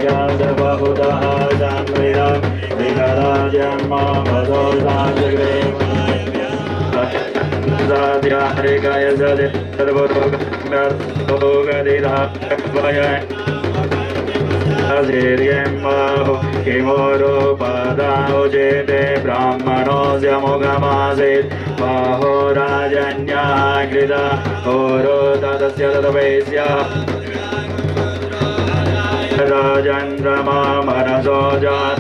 ज्ञान बहुधा जान्वेदा विगदा जन्म भदो जाजगे जाद्या हरे गाय जदे सर्वरोग रोगदिधा भय Aziriyemmahu kimoropadao jete brahmanosya mugamasit baho rajanyagrita oro tadasya tadavesya rajandrama manaso jat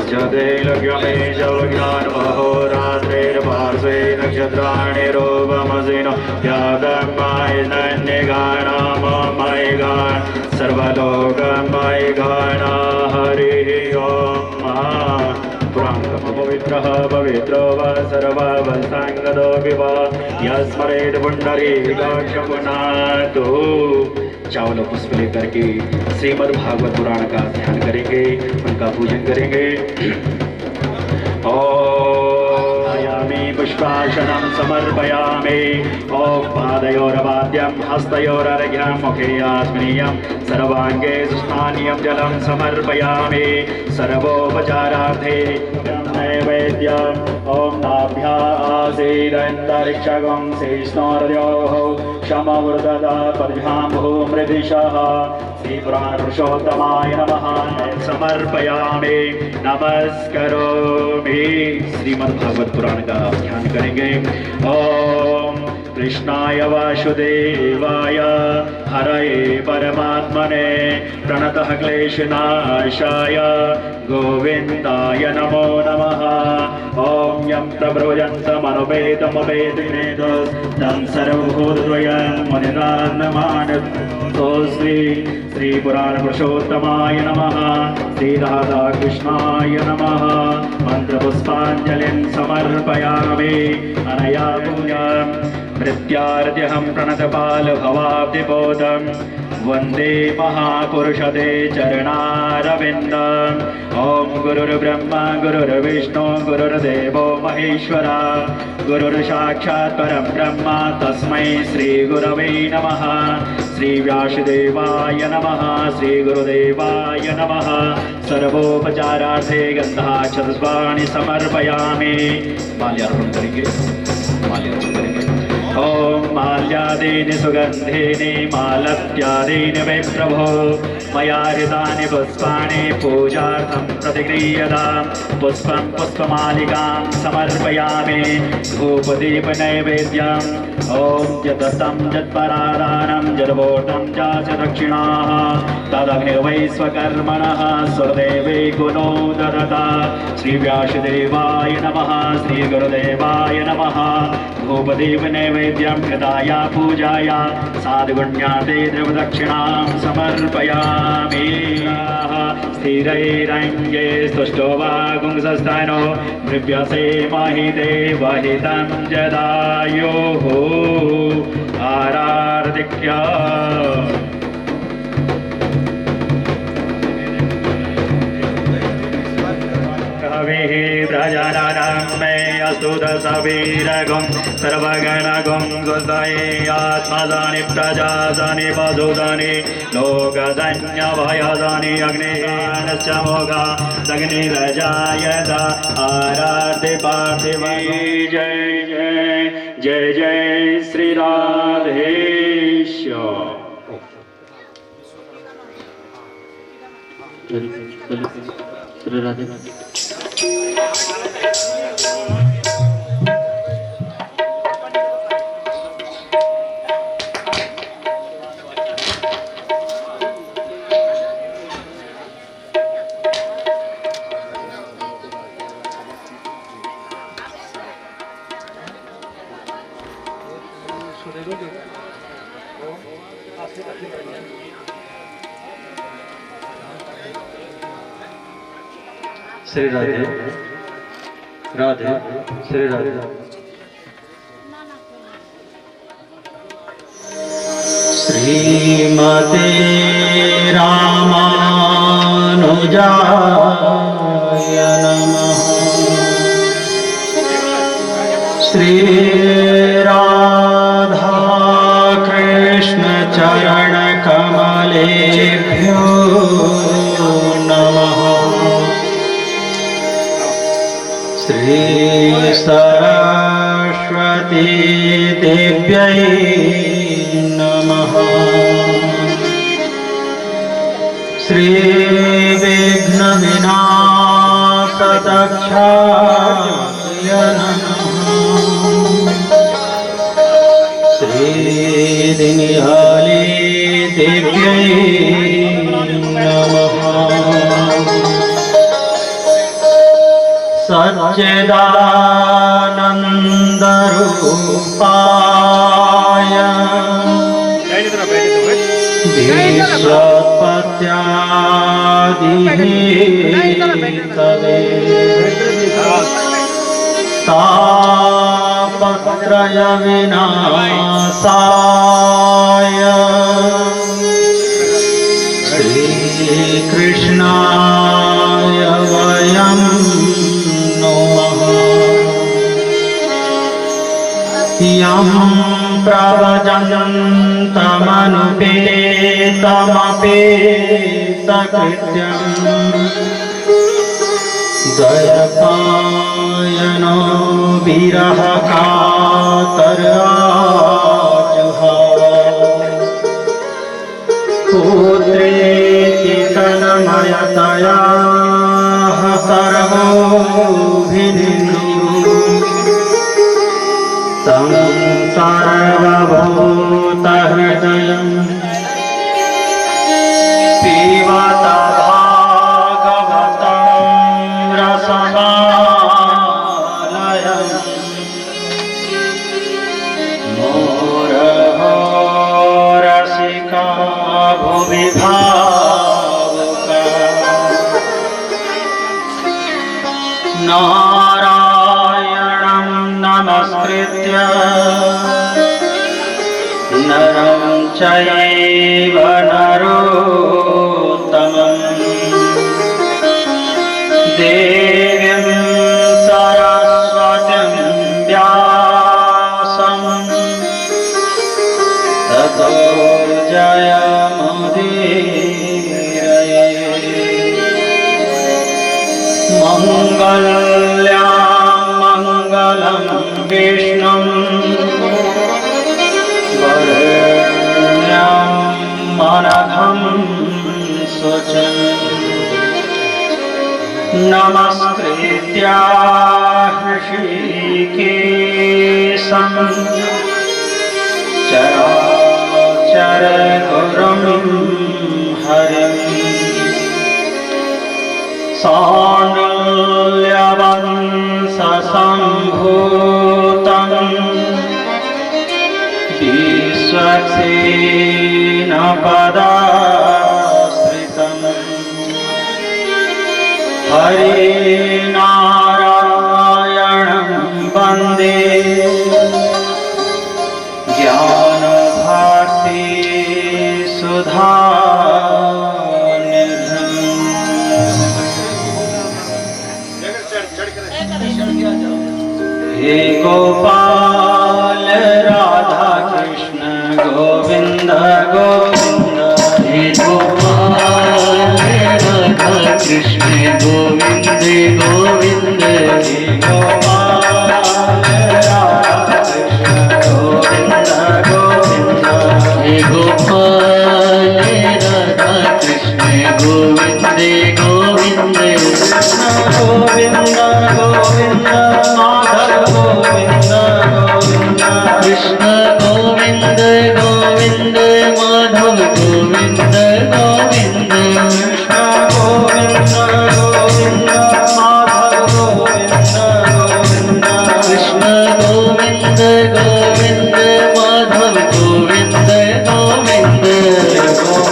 Jade lagyame jalagyan mahoratrer parse nakshatrani rovamasino yadamai nannigana mamaigan sarvalokamaigan hari om Pavitra pavitro va sarva vasangado viva yasmared pundari kakshapunatu चावल पुष्प लेकर के श्रीमद् भागवत पुराण का ध्यान करेंगे, उनका पूजन करेंगे। ओम पुष्पाशनं समर्पयामि ओम पादयोरवाद्यं हस्तयोरर्घ्यं मुखे आस्मनीयं सर्वांगे स्नानीयं जलं समर्पयामि सर्वोपचारार्थे नैवेद्यम् ओम नाभ्यासीदन्तरिक्षगं शेषनार्योः क्षमवृददा पद्भ्यां भूमृदिशः श्री पुराण पुरुषोत्तमाय नमः समर्पयामि नमस्करोमि। श्रीमद् भागवत पुराण का ध्यान करेंगे। ओम कृष्णाय वासुदेवाय हरये परमात्मने प्रणतः क्लेशनाशाय गोविन्दाय नमो नमः। ओम यं प्रब्रजन्तमनुपेतमपेतिमेत तं सर्वभूतद्वयं मुनिरान्नमानतोऽस्मि। श्री पुराण पुरुषोत्तमाय नमः श्री राधा कृष्णाय नमः। मंत्रपुष्पाञ्जलिं समर्पयामि अनया पूजां मृत्यार्ध्यहं प्रणतपाल भवाब्धिबोधं वन्दे महापुरुषते चरणारविन्दम्। ओम गुरुर्ब्रह्मा गुरुर्विष्णु गुरुर्देवो महेश्वरा गुरुर्साक्षात् परं ब्रह्म तस्मै श्री गुरवे नमः। श्री व्यासदेवाय नमः श्री गुरुदेवाय नमः। सर्वोपचारार्थे गन्धाक्षतपुष्पाणि समर्पयामि। माल्यार्पण करेंगे, माल्यार्पण करेंगे। ओम माल्यादीनि सुगन्धीनि मालत्यादीनि मे प्रभो मया हृतानि पुष्पाणि पूजार्थं प्रतिगृह्यतां। पुष्पं पुष्पमालिकां समर्पयामि धूपदीपनैवेद्यम्। ओम यततं यत्परादानं यद्वोटं च दक्षिणाः तदग्निर्वै स्वकर्मणः स्वदेवे गुणो ददता। श्री व्यासदेवाय नमः श्री गुरुदेवाय नमः। धूपदीप नैवेद्यं कृताया पूजाया साधुगुण्याते द्रवदक्षिणां समर्पयामि। स्थिरैरङ्गे स्तुष्टो वा गुंसस्थानो मृभ्यसे महिते वहितं जदायुः आरार्धिक्या। प्रजानां मे अस्तु दशवीरगुं सर्वगणगुं गुदये आत्मदानि प्रजादानि वसुदानि लोकधन्यभयदानि अग्निश्च मोगा दग्निरजायत आरार्धे पार्थिवै। जय जय जय जय श्री राधेश्वर। श्री राधे राधे श्री राधे। श्रीमते रामानुजाय नमः। श्री राधा कृष्ण चरण कमलेभ्यो नमः। श्री सरस्वती देव्यै नमः। श्री विघ्न विनाशदक्षाय नमः। श्री दीनहाली देव्यै नमः। सच्चिदानन्दरूपाय विश्वोत्पत्त्यादिहेतवे तापत्रय विनाशाय श्रीकृष्णाय वयं नमः। यं प्रव्रजन्तमनुपेतमपेतकृत्यं द्वयपायनो विरहकातराजुहाव। पुत्रेति तन्मयतया सर्वोऽभिनिन्दु तं सर्वभूतहृदयं पिबत भागवतं रसमालयम्। मोरहो रसिका भुवि भावुका नारायणं नमस्कृत्य नरं चैव नरोत्तमं देवीं सरस्वतीं व्यासं ततो जयमुदीरये। मङ्गल्यां मङ्गलं विष्णुं वरेण्यं मनघं शुचिं नमस्कृत्य ऋषिकेशं चराचरगुरुं हरिं साण्डल्यवंशसम्भूतं विश्वक्सेनपदाश्रितं हरिनारायणं वन्दे ज्ञानभारती सुधानिधिम्। हे गोपाल राधा कृष्ण गोविंद गोविंद। हे गोपाल राधा कृष्ण गोविंद गोविंद। हे गोपाल राधा कृष्ण गोविंद गोविंद। हे गोपाल राधा कृष्ण गोविंद गोविंद। गोविंद गोविंद माधव गोविंद गोविंद। कृष्ण गोविंद गोविंद माधव गोविंद गोविंद। कृष्ण गोविंद गोविंद माधव गोविंद गोविंद। कृष्ण गोविंद गोविंद माधव गोविंद गोविंद।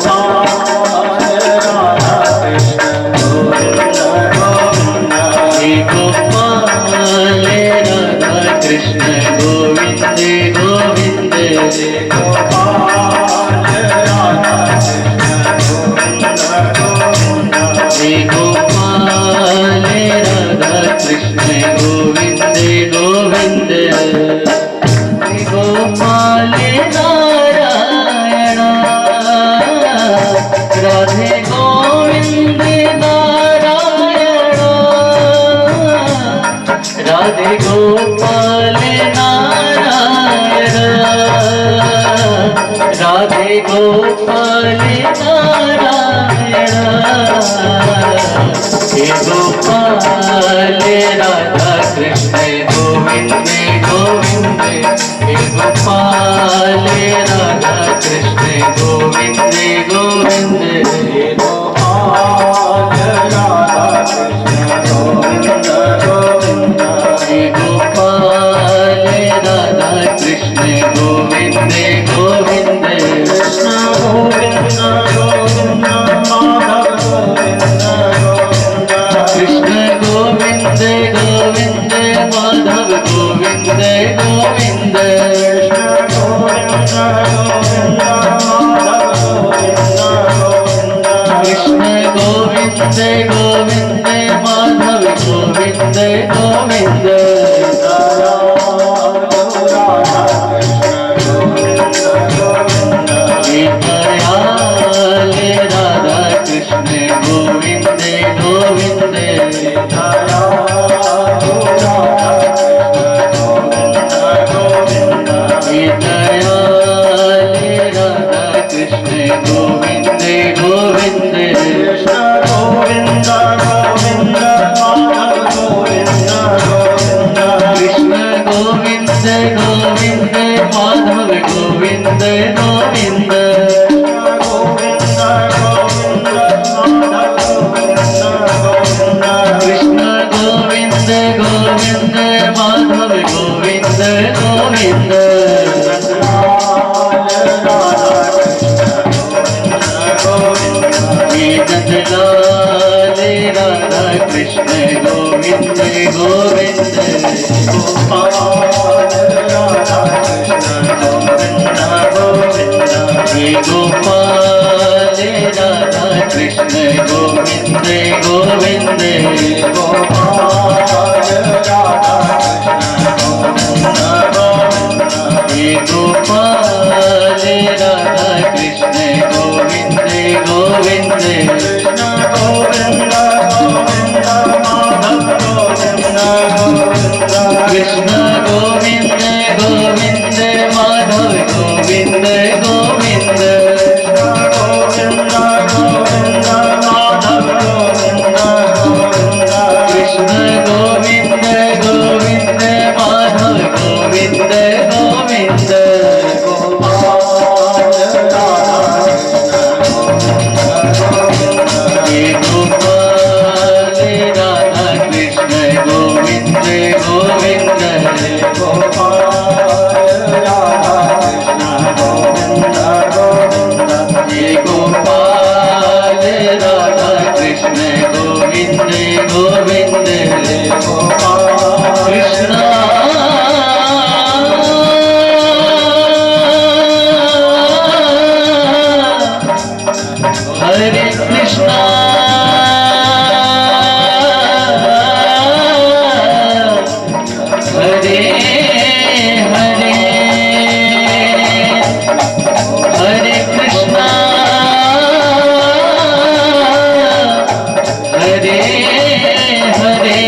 गोपाल राधा कृष्ण गोविंद गोविंद। हे गोपाल राधा कृष्ण गोविंद गोविंद। गोपाल राधा कृष्ण गोविंद गोविंद। हे गोपाल राधा कृष्ण गोविंद गोविंद। गोपाल नारायण राधे गोविंद नारायण राधे गोपाल नारायण राधे गोपाल नारायण हे गोपाल राधा कृष्ण गोविंद गोविंद हे गोपाल राधा कृष्ण गोविंद गोविंद हे गोपाल राधा कृष्ण गोविंद गोविंद हे गोपाल राधा कृष्ण गोविंद गोविंद कृष्ण गोविंद गोविंद माधव गोविंद गोविंद कृष्ण गोविंद गोविंद माधव गोविंद गोविंद कृष्ण गोविंद गोविंद माधव गोविंद गोविंद कृष्ण गोविंद गोविंद माधव गोविंद गोविंद राधा कृष्ण गोविंद गोविंद राधा कृष्ण गोविंद गोविंद कृष्ण गोविंद गोविंद माधव गोविंद गोविंद कृष्ण गोविंद गोविंद माधव गोविंद गोविंद कृष्ण गोविंद गोविंद माधव गोविंद गोविंद नंदलाल राधा कृष्ण गोविंद गोविंद गोपाल राधा कृष्ण गोविंद गोविंद हे गोपाल राधा कृष्ण गोविंद गोविंद गोपाल राधा कृष्ण गोविंद गोविंद हे गोपाल राधा कृष्ण गोविंद गोविंद कृष्ण गोविंद गोविंद माधव गोविंद गोविंद कृष्ण गोविंद गोविंद माधव गोविंद गोविंद कृष्ण गोविंद गोविंद माधव गोविंद गोविंद हे गोपाल राधा कृष्ण गोविंद गोविंद हे गोपाल राधा कृष्ण गोविंद गोविंद कृष्ण हरे कृष्ण हरे हरे हरे कृष्ण हरे हरे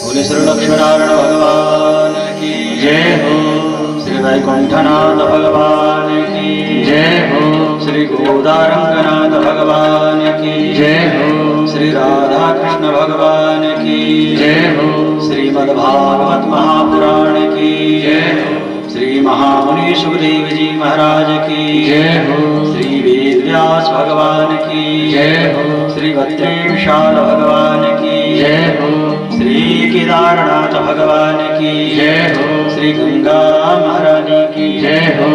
बोले श्री लक्ष्मीनारायण भगवान की जय हो श्री वैकुंठनाथ भगवान की जय हो श्री गोदारंगनाथ भगवान की जय हो श्री राधा कृष्ण भगवान की जय हो श्रीमद्भागवत महापुराण की जय हो श्री महामुनि सुखदेव जी महाराज की जय हो श्री वेद व्यास भगवान की जय हो श्री बद्री विशाल भगवान की जय हो श्री केदारनाथ भगवान की जय हो श्री गंगा महारानी की जय हो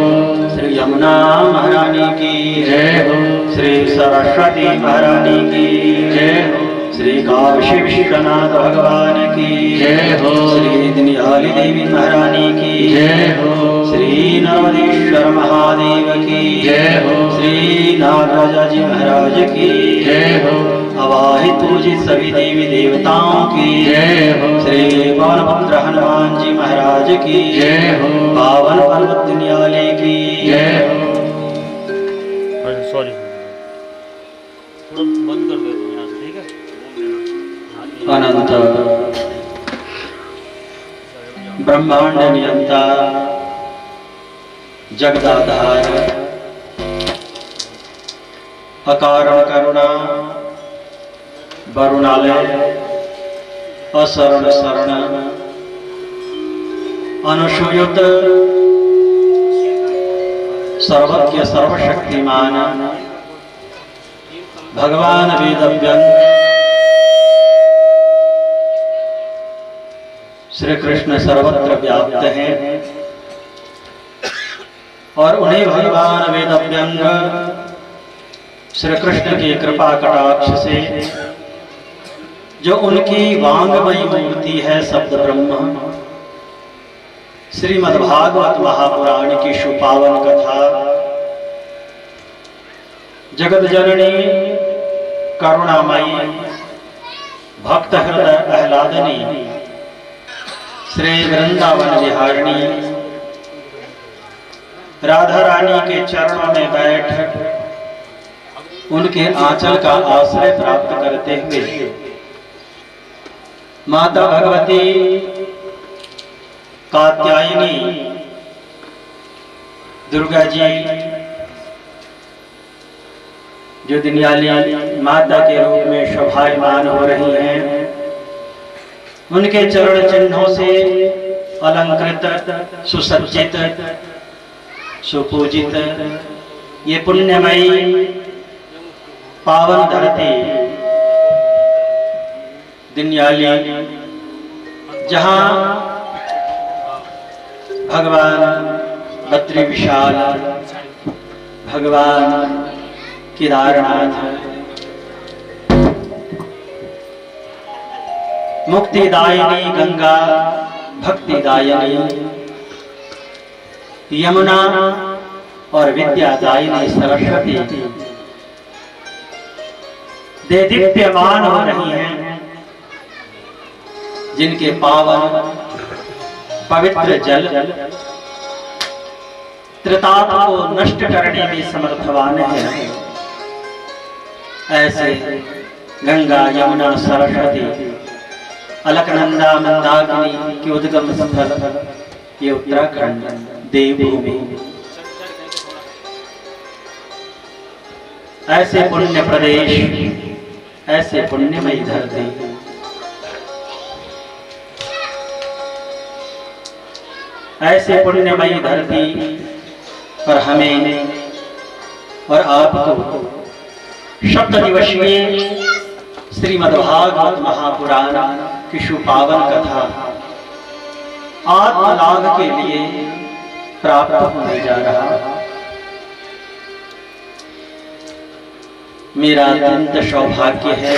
श्री यमुना महारानी की जय हो श्री सरस्वती महारानी की जय हो श्री काशी विश्वनाथ भगवान की जय हो। श्री दनियाली देवी महारानी की जय हो। श्री नर्मदेश्वर महादेव की जय हो। श्री नागराजा जी महाराज की जय हो। अवाहित पूजित सभी देवी देवताओं की जय हो। श्री पवनपुत्र हनुमान जी महाराज की जय हो। पावन पर्वत दनियाली की जय हो। सॉरी थोड़ा बंद कर दे दो यहाँ से, ठीक है। अनंत ब्रह्मांड नियंता जगदाधार अकारण करुणा वरुणालय असरण शरण अनुसूयुत सर्वज्ञ सर्वशक्तिमान भगवान वेदव्यंग श्री कृष्ण सर्वत्र व्याप्त हैं और उन्हें भगवान वेदव्यंग श्री कृष्ण की कृपा कटाक्ष से जो उनकी वांगमयी मूर्ति है शब्द ब्रह्म श्रीमद्भागवत महापुराण की सुपावन कथा जगत जननी करुणामयी भक्त हृदय आह्लादनी श्री वृंदावन विहारिणी राधा रानी के चरणों में बैठ उनके आंचल का आश्रय प्राप्त करते हुए माता भगवती कात्यायनी दुर्गा जी जो दनियाली माता के रूप में शोभायमान हो रही हैं, उनके चरण चिन्हों से अलंकृत सुसज्जित सुपूजित ये पुण्यमयी पावन धरती दनियाली जहाँ भगवान बद्री विशाल भगवान केदारनाथ मुक्तिदायिनी गंगा भक्तिदायिनी यमुना और विद्यादायिनी सरस्वती देदीप्यमान हो रही हैं, जिनके पावन पवित्र जल त्रिताप को नष्ट करने में समर्थवान है। ऐसे गंगा यमुना सरस्वती अलकनंदा मंदाकिनी की उद्गम स्थल ये उत्तराखंड देवभूमि, ऐसे पुण्य प्रदेश, ऐसे पुण्यमयी धरती, ऐसे पुण्यमयी धरती पर हमें और आपको सप्त दिवसीय श्रीमद्भागवत महापुराण की सुपावन कथा आत्मलाभ के लिए प्राप्त होने जा रहा। मेरा अत्यंत सौभाग्य है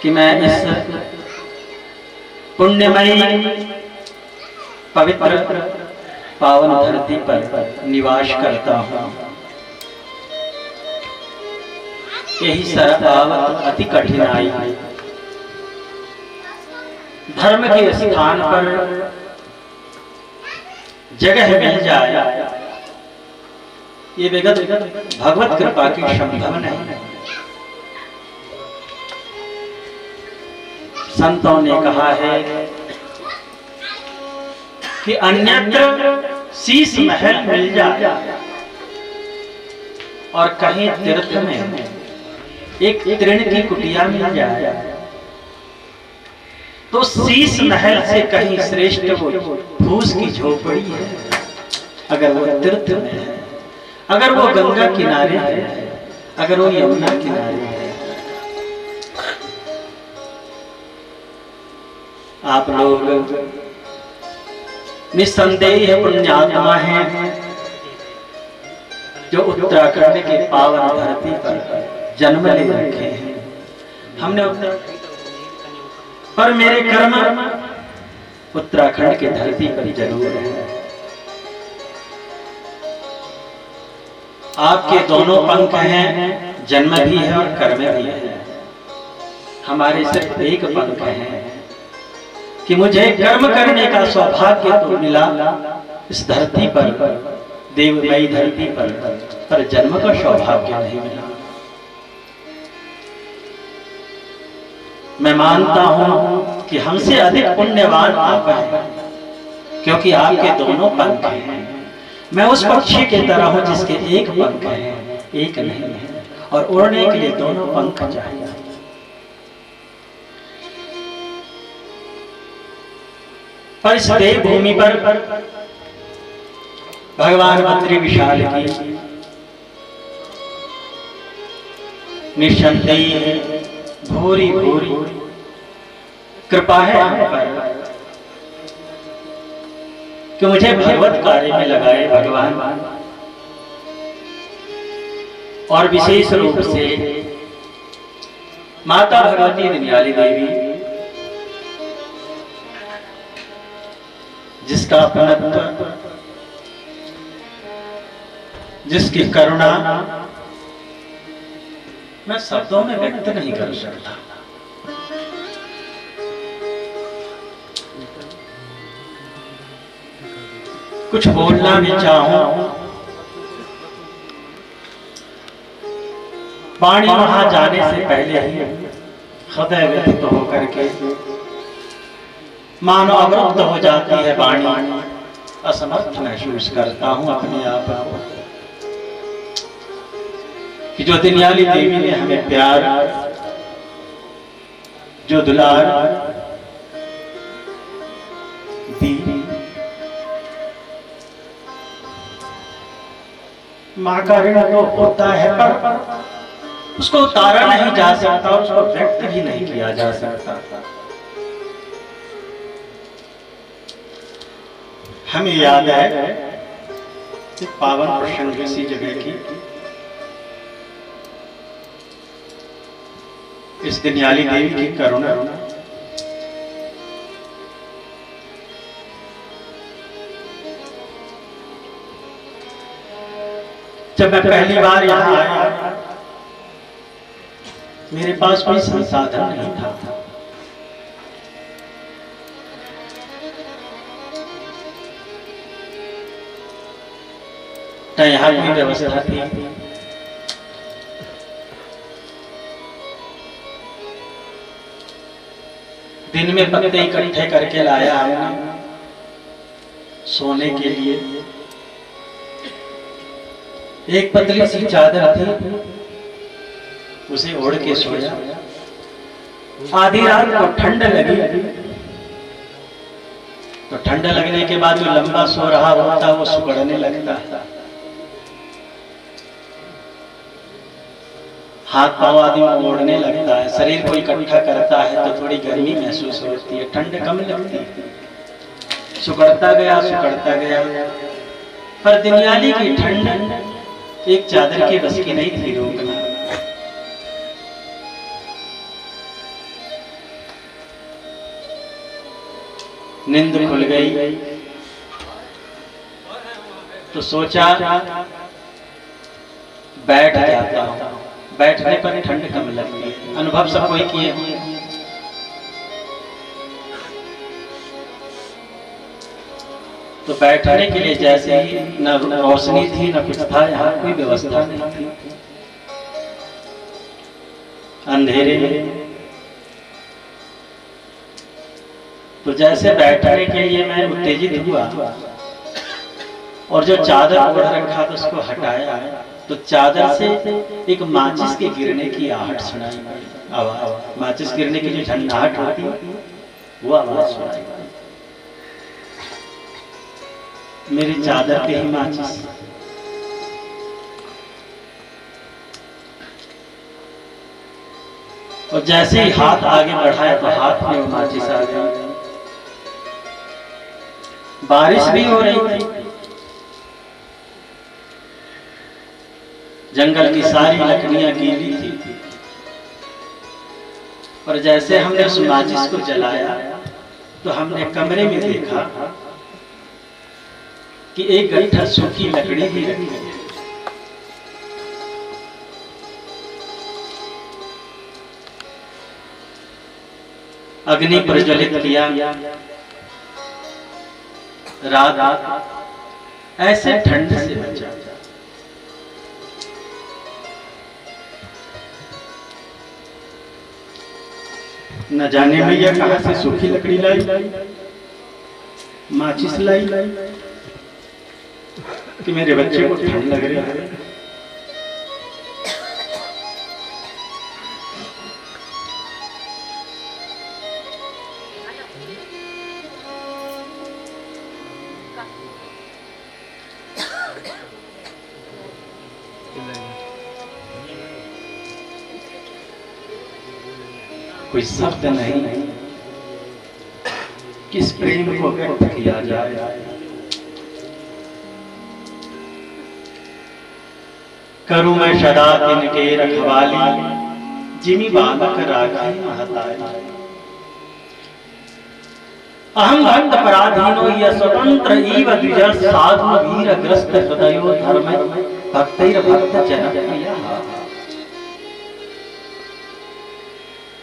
कि मैं इस पुण्यमयी पवित्र पावन धरती पर निवास करता हूँ। यही सर्वावत अति कठिनाई धर्म के स्थान पर जगह मिल जाए, ये विगत भगवत कृपा की संभव नहीं। संतों ने कहा है कि अन्यत्र शीश महल मिल जाए और कहीं तीर्थ में एक तृण की कुटिया मिल जाए तो शीश महल से कहीं श्रेष्ठ वो फूस की झोपड़ी है। अगर वो तीर्थ में है, अगर वो गंगा किनारे है, अगर वो यमुना किनारे है। आप लोग निस्संदेह पुण्यात्मा हैं जो उत्तराखंड के पावन धरती पर जन्म ले रखे हैं हमने, पर मेरे कर्म उत्तराखंड की धरती पर जरूर है। आपके दोनों पंख हैं, जन्म भी है और कर्म भी है। हमारे सिर्फ एक पंख है कि मुझे कर्म करने का सौभाग्य तो मिला इस धरती पर, देवमयी धरती पर जन्म का सौभाग्य नहीं मिला। मैं मानता हूं कि हमसे अधिक पुण्यवान आप हैं, क्योंकि आपके दोनों पंख हैं। मैं उस पक्षी की तरह हूं जिसके एक पंख है, एक नहीं है, और उड़ने के लिए दोनों पंख चाहिए। पर इस देवभूमि पर भगवान बद्री विशाल की निसंदेह भूरी भूरी कृपा है हम पर कि मुझे भगवत कार्य में लगाए भगवान, और विशेष रूप से माता भगवती निन्याली देवी, जिसका अपनत्व, जिसकी करुणा मैं शब्दों में व्यक्त नहीं कर सकता। कुछ बोलना भी चाहूं, वाणी वहां जाने से पहले ही हृदय व्यथित होकर के मानो अवरुद्ध हो जाती है वाणी। असमर्थ महसूस करता हूं अपने आप को कि जो निन्याली देवी ने हमें प्यार, जो दुलार दी, मां का ऋण तो होता है पर उसको उतारा नहीं जा सकता, उसको व्यक्त भी नहीं किया जा सकता। हमें याद है पावन प्रसंग इसी जगह की, इस निन्याली देवी की करुणा। जब मैं पहली बार यहाँ आया, मेरे पास कोई संसाधन नहीं था। न यहाँ कोई व्यवस्था थी, दिन में पत्ते इकट्ठे करके लाया हमने सोने के लिए। एक पतली सी चादर थी, उसे ओढ़ के सोया। आधी रात को ठंड लगी, तो ठंड लगने के बाद जो लंबा सो रहा होता वो सुगड़ने लगता है, हाथ पांव आदि ओढ़ने लगता है, शरीर को इकट्ठा करता है तो थोड़ी गर्मी महसूस होती है, ठंड कम लगती है। सुकड़ता गया, पर निन्याली की ठंड एक चादर के बस की नहीं थी रोकना। नींद खुल गई तो सोचा बैठ जाता हूं। बैठने पर ठंड कम लगती है, अनुभव सब कोई किए। तो बैठने के लिए जैसे ही न रोशनी थी न कुछ था, यहाँ कोई व्यवस्था नहीं थी, अंधेरे में। तो जैसे बैठने के लिए मैं उत्तेजित हुआ और जो चादर ओढ़ रखा था उसको हटाया, तो चादर से एक माचिस के गिरने की आहट सुनाई पड़ी। आवाज, माचिस गिरने की जो झंझनाहट होती वो आवाज सुनाई पड़ी। मेरी चादर पे ही माचिस। और जैसे ही हाथ आगे बढ़ाया तो हाथ में वो माचिस आ गई। बारिश भी हो रही थी, जंगल की सारी लकड़ियां गीली थी। और जैसे हमने उस माचिस को जलाया तो हमने कमरे में देखा कि एक गट्ठा सूखी लकड़ी भी रखी है। अग्नि प्रज्वलित किया, रात ऐसे ठंड से बचा। न जाने भैया कहां से सूखी लकड़ी लाई, माचिस लाई कि मेरे बच्चे को ठंड लग रही है। कोई शब्द नहीं किस प्रेम को व्यक्त किया जाए। करूं मैं सदा तिनके रखवाली, जिमी बालक राखी महतारी। अहम भक्त पराधीनो ये स्वतंत्र इव द्विज, साधु वीर ग्रस्त हृदयो धर्म, भक्तिर भक्त जनप्रिय।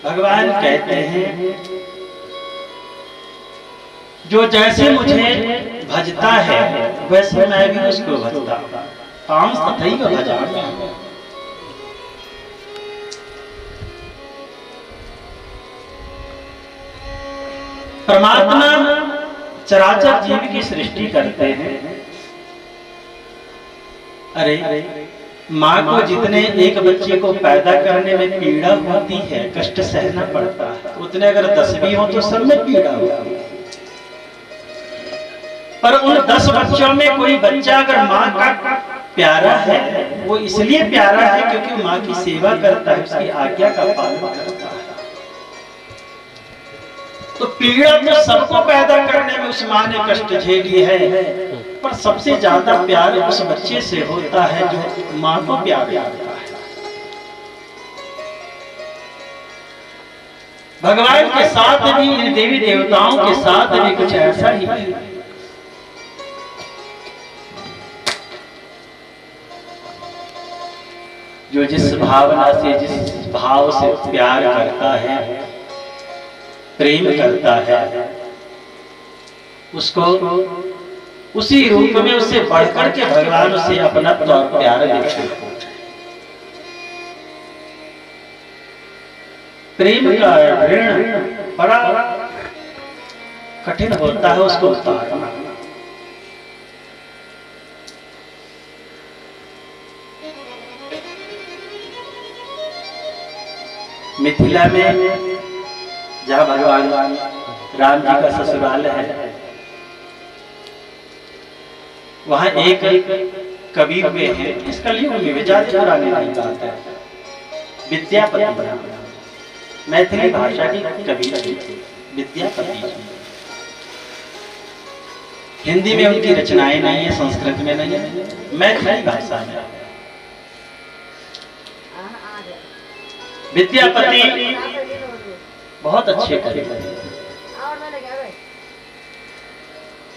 भगवान कहते हैं जो जैसे मुझे भजता है वैसे मैं भी उसको भजता हूं। ताम तथैव भजामि। परमात्मा चराचर जीव की सृष्टि करते हैं। अरे माँ को जितने एक बच्चे को पैदा करने में पीड़ा होती है, कष्ट सहना पड़ता है, उतने अगर 10 भी हो तो सब में पीड़ा होती है। पर उन 10 बच्चों में कोई बच्चा अगर माँ का प्यारा है, वो इसलिए प्यारा है क्योंकि माँ की सेवा करता है, उसकी आज्ञा का पालन करता है। तो पीड़ा तो सबको पैदा करने में उस माँ ने कष्ट झेली है, पर सबसे ज्यादा प्यार उस बच्चे से होता है जो माँ को प्यार करता है। भगवान के साथ भी, इन देवी देवताओं के साथ भी कुछ ऐसा ही है। जो जिस भावना से, जिस भाव से प्यार करता है, प्रेम करता है, उसको उसी रूप में उससे बढ़कर के भगवान उसे अपना प्यार देते हैं। प्रेम का ऋण बड़ा कठिन होता है उसको उतारना। मिथिला में जहाँ भगवान राम जी का ससुराल है, वहां एक कवि हुए हैं। इस कलयुग में विजात पुराने नहीं बात है, विद्यापति मैथिली भाषा की कवि विद्यापति। हिंदी में उनकी रचनाएं नहीं है, संस्कृत में नहीं है, मैथिली भाषा में। विद्यापति बहुत अच्छे कवि थे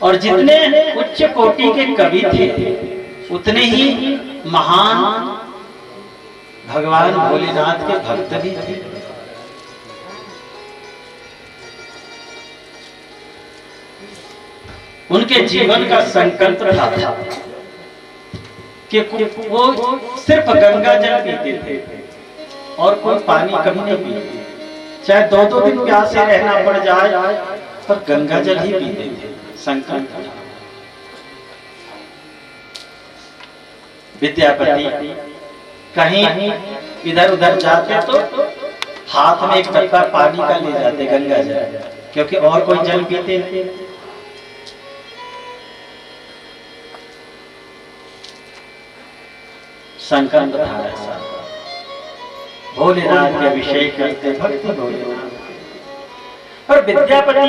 और जितने उच्च कोटि के कवि थे उतने ही महान भगवान भोलेनाथ के भक्त भी थे। उनके जीवन का संकल्प था कि वो सिर्फ गंगा जल पीते थे और कोई पानी कभी नहीं पीते, चाहे 2-2 दिन प्यासे रहना पड़ जाए पर गंगा जल ही पीते थे। संकल्प था। विद्यापति कहीं इधर उधर जाते तो हाथ में एक डब्बा पानी का ले जाते, गंगा जल, क्योंकि और कोई जल पीते थे। संकल्प था ऐसा। भोलेनाथ के अभिषेक करते भक्ति भोलेनाथ। पर विद्यापति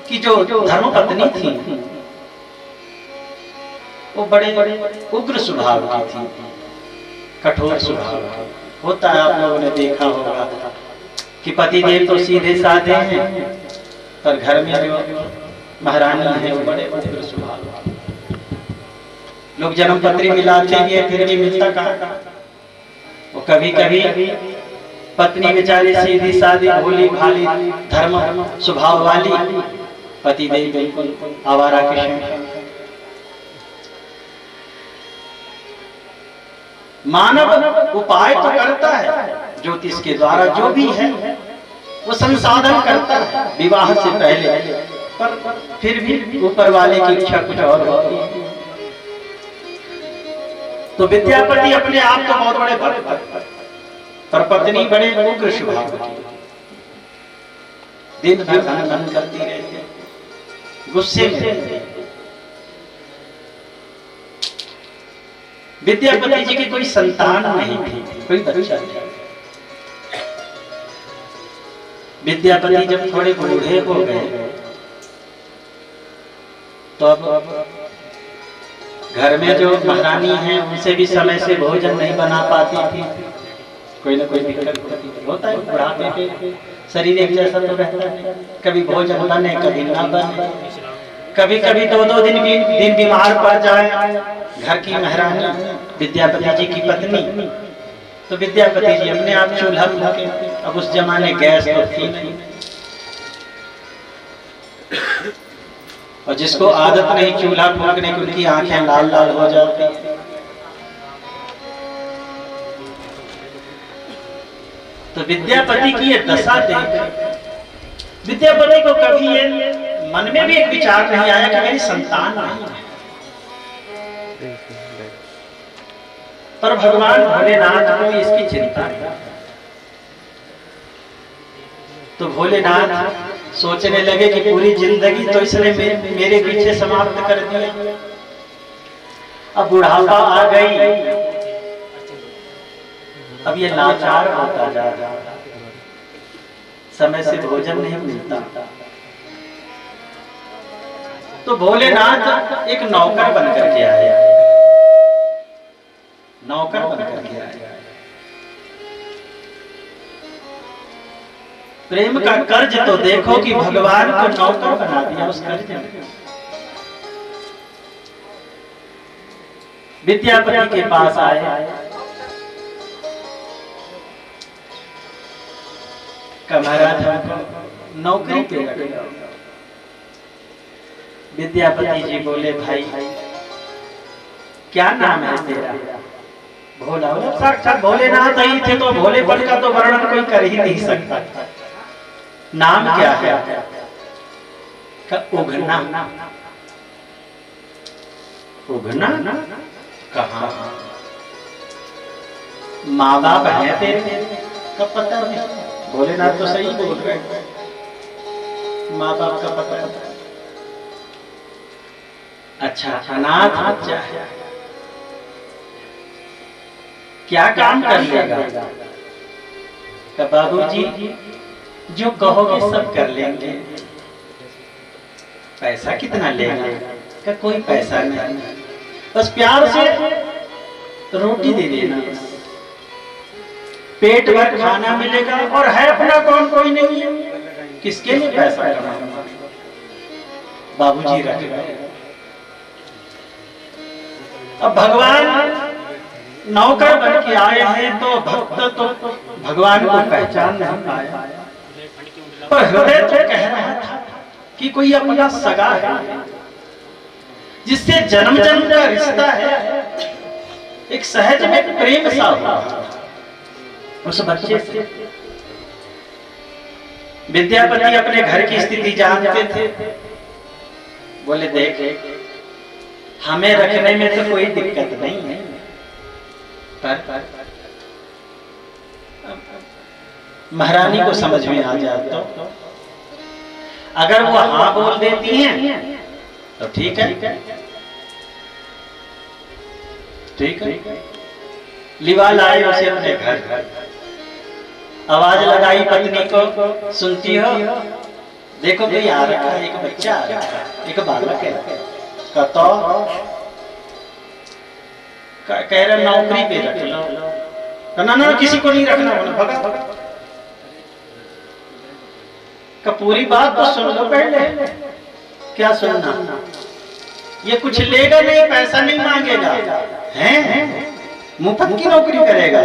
की जो धर्मपत्नी थी वो बड़े उग्र स्वभाव की थी। कठोर स्वभाव होता है। आप लोगों ने देखा होगा कि पतिदेव तो सीधे साधे हैं, पर घर में जो महारानी है वो बड़े उग्र स्वभाव। लोग जन्म पत्री मिलाते हैं फिर भी मिलता कहाँ। वो कभी कभी पत्नी बेचारी सीधी सादी भोली भाली धर्म स्वभाव वाली, पतिदेव बिल्कुल आवारा किस्म। मानव उपाय तो करता है, ज्योतिष के द्वारा जो भी है वो संसाधन करता है विवाह से पहले, पर फिर भी ऊपर वाले की इच्छा कुछ और होती है। तो विद्यापति अपने आप तो बहुत बड़े भक्त, पर पत्नी बड़े उग्र स्वभाव की, दिन भर धन करती रहती, गुस्से में। विद्यापति जी की कोई संतान नहीं थी, कोई बच्चा नहीं। विद्यापति जब थोड़े बूढ़े हो गए तो अब घर में जो महारानी है उनसे भी समय से भोजन नहीं बना पाती थी, कोई ना कोई दिक्कत होता है। बुढ़ापे पे शरीर एक जैसा तो रहता है, कभी भोजन बने कभी ना बने, कभी कभी 2-2 दिन बीमार पड़ जाए घर की महारानी विद्यापति जी की पत्नी, तो विद्यापति जी अपने आप चूल्हा फूके। अब उस जमाने गैस तो थी नहीं, और जिसको आदत नहीं चूल्हा फूकने की उनकी आंखें लाल लाल हो जाती। तो विद्यापति की ये दशा देख विद्यापति को कभी ये मन में भी एक विचार नहीं आया कि मेरी संतान नहीं है। पर भगवान भोलेनाथ को इसकी चिंता है। तो भोलेनाथ सोचने लगे कि पूरी जिंदगी तो इसने मेरे पीछे समाप्त कर दिया, अब बुढ़ापा आ गई, अब ये लाचार होता जा रहा, समय से भोजन नहीं मिलता। तो भोलेनाथ एक नौकर बनकर के आया, नौकर बनकर के आया। प्रेम का कर्ज तो देखो कि भगवान को नौकर बना दिया उस कर्ज में। विद्यापति के पास आए, महाराज हमको नौकरी पे रखा। विद्यापति जी बोले, भाई क्या नाम है तेरा? भोला। साक्षात भोलेनाथ ही थे तो भोलेपन का तो वर्णन कोई कर ही नहीं सकता। नाम क्या है? उघना। उघना कहाँ? माँ बाप है तेरे? कब पता नहीं। भोलेनाथ तो सही बोल रहे, माँ बाप का पता नहीं। अच्छा, अनाथ बच्चा है, क्या काम कर लेगा? बाबूजी जो कहोगे सब कर लेंगे। पैसा कितना लेगा? का कोई पैसा नहीं, बस प्यार से रोटी दे देना, पेट भर खाना मिलेगा, और है अपना कौन कोई नहीं है, किसके लिए पैसा कमाना? बाबूजी रख गए। अब भगवान नौकर बन के आए हैं तो भक्त तो भगवान को पहचान नहीं पाया, पर हृदय तो कह रहा था कि कोई अपना सगा है जिससे जन्म जन्म का रिश्ता है। एक सहज में प्रेम सा हुआ उस बच्चे से। विद्यापति अपने घर की स्थिति जानते थे, बोले देख हमें रखने में तो कोई दिक्कत नहीं है, पर महारानी को समझ में आ जाए तो अगर वो हाँ बोल देती हैं तो ठीक है, ठीक है। लिवा लाए उसे अपने घर, आवाज लगाई पत्नी को, सुनती हो? देखो कोई आ रखा है, एक बच्चा आ रखा है, एक बालक है। कह रहे नौकरी पे रख लो, ना ना किसी को नहीं रखना, बोला भगा का पूरी बात तो सुन लो पहले। क्या सुनना? ये कुछ लेगा नहीं, पैसा नहीं मांगेगा, हैं मुफ्त की नौकरी करेगा।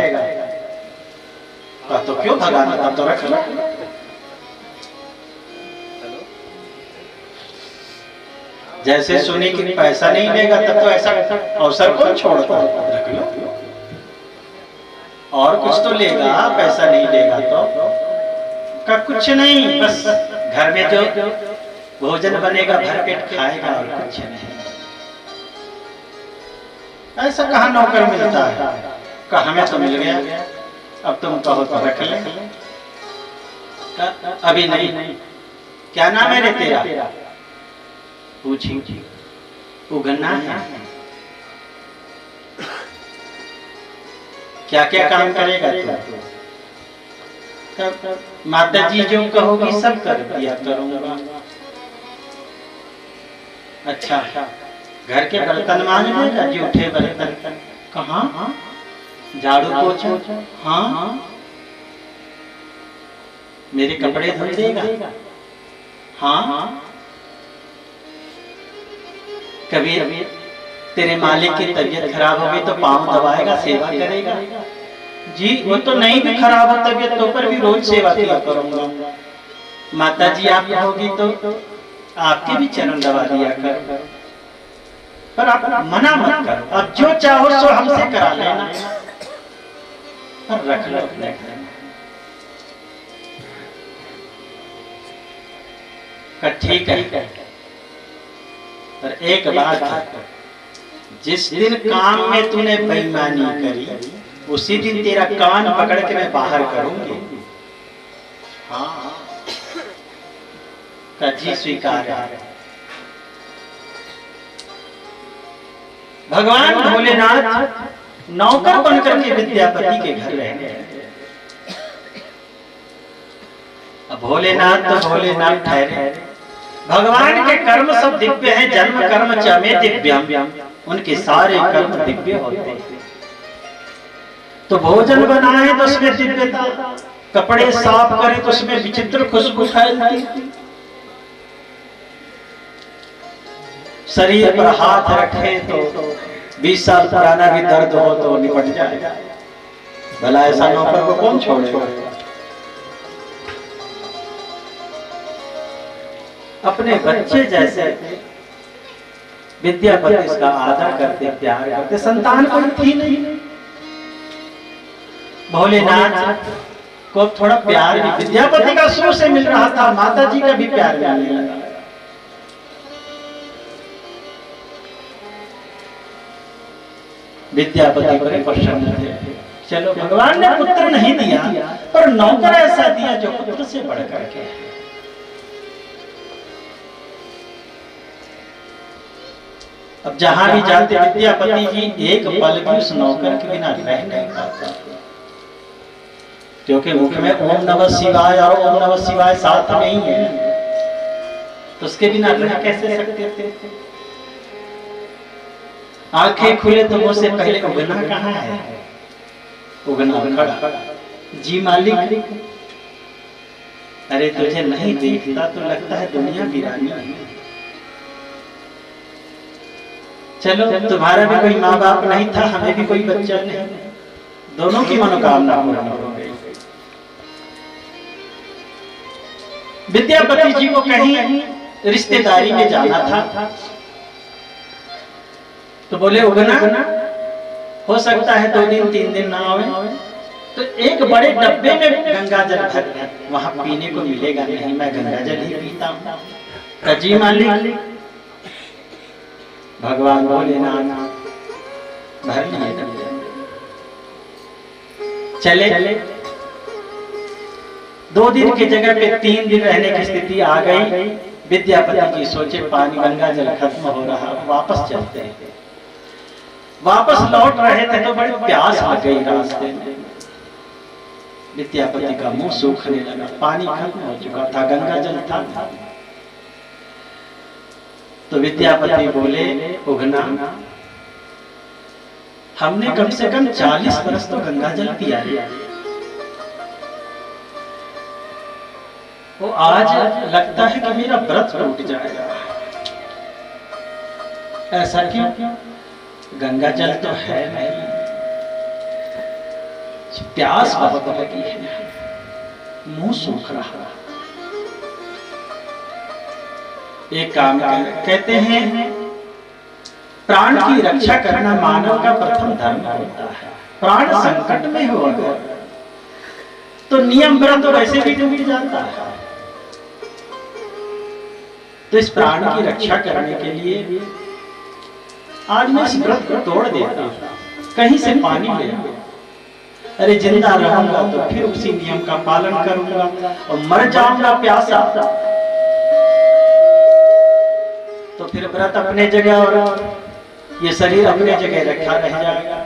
तो क्यों भगाना, तब तो रख लो। जैसे सुनी कि पैसा नहीं लेगा तब तो ऐसा अवसर कौन छोड़ता, रख लो। और कुछ तो लेगा, पैसा नहीं लेगा तो का कुछ नहीं, बस घर में जो भोजन बनेगा भर पेट खाएगा और कुछ नहीं। ऐसा कहाँ नौकर मिलता है? का हमें तो मिल गया, अब तुम कहो तो रख ले। अभी नहीं। क्या नाम है रे तेरा? पूछी। उगना है। क्या क्या काम करेगा तू? माता जी जो कहोगी सब कर दिया करूंगा। अच्छा, घर के बर्तन मांज देगा, जूठे बर्तन कहाँ? झाड़ू पोछा? हाँ। मेरे कपड़े धुल देगा? हाँ। कभी तेरे मालिक की तबीयत खराब होगी तो पांव दबाएगा, सेवा करेगा? जी वो तो नहीं भी खराब हो तबीयत तो पर भी रोज सेवा किया करूंगा। माता जी आप होगी तो आपके भी चरण दबा दिया कर, पर आप मना मत करो, अब जो चाहो सो हमसे करा लेना, पर रख लो अपने घर में। ठीक है, पर एक बात है, जिस दिन काम में तूने बेईमानी करी उसी दिन तेरा कान पकड़ के मैं बाहर करूंगी। हाँ का जी स्वीकार है। भगवान भोलेनाथ नौकर बनकर के विद्यापति के घर रहने लगे। अब भोलेनाथ तो भोलेनाथ ठहरे, भगवान के कर्म सब दिव्य हैं, जन्म कर्म च में दिव्यम, उनके सारे कर्म दिव्य होते हैं। तो भोजन बनाए तो उसमें दिव्यता, कपड़े साफ करे तो उसमें विचित्र खुशबू फैलती, शरीर पर हाथ रखे तो 20 साल पुराना भी दर्द हो तो निपट जाए। भला ऐसा नौकर को कौन छोड़ेगा? अपने बच्चे जैसे विद्यापति इसका आदर करते, प्यार करते। संतान कोई थी नहीं, भोलेनाथ को थोड़ा प्यार भी विद्यापति का शुरू से मिल रहा था, माता जी का भी प्यार मिलने लगा। विद्यापति बड़े प्रसन्न थे। चलो भगवान ने पुत्र नहीं दिया पर नौकर ऐसा दिया जो पुत्र से बढ़कर के। अब जहां भी जाते विद्यापति जी एक पल भी उस नौकर के बिना रह नहीं पाते, क्योंकि मुख में ओम नमः शिवाय और ओम नमः शिवाय साथ नहीं है, तो उसके बिना रह कैसे सकते थे? आंखें खुले तो मुंह से पहले उगना कहाँ है? उगना खड़ा, जी मालिक अरे तुझे नहीं देखता तो लगता है दुनिया वीरानी है। चलो तुम्हारा भी कोई माँ बाप नहीं था, हमें भी कोई बच्चा नहीं, दोनों की मनोकामना पूर्ण हो गई। विद्यापति जी को कहीं रिश्तेदारी में जाना था तो बोले उगना हो सकता है 2 दिन 3 दिन ना आवे, तो एक बड़े डब्बे में गंगा जल भर, वहां पीने को मिलेगा नहीं, मैं गंगा जल ही पीता हूँ। जी मालिक भगवान भोलेनाथ भर लिए, चले 2 दिन की जगह पे 3 दिन रहने की स्थिति आ गई। विद्यापति जी सोचे पानी गंगा जल खत्म हो रहा, वापस चलते हैं। वापस लौट रहे थे तो बड़ी प्यास लग गई रास्ते में। विद्यापति का मुंह सूखने लगा, पानी खत्म हो चुका था, गंगा जल था। तो विद्यापति बोले उगना हमने कम से कम 40 बरस तो गंगा जल पिया है। वो आज लगता है कि मेरा व्रत टूट जाएगा। ऐसा क्यों? गंगा जल तो है नहीं, प्यास बहुत लगी है, मुंह सूख रहा। एक काम कहते हैं, प्राण की रक्षा करना मानव का प्रथम धर्म होता है। प्राण संकट में हो अगर तो नियम व्रत वैसे भी टूट जाता है। तो इस प्राण की रक्षा करने के लिए आज मैं इस व्रत को तोड़ देता हूं, कहीं से पानी ले। अरे जिंदा रहूंगा तो फिर उसी नियम का पालन करूंगा, और मर जाऊंगा प्यासा तो फिर व्रत अपने जगह और ये शरीर अपने जगह रखा रह जाएगा।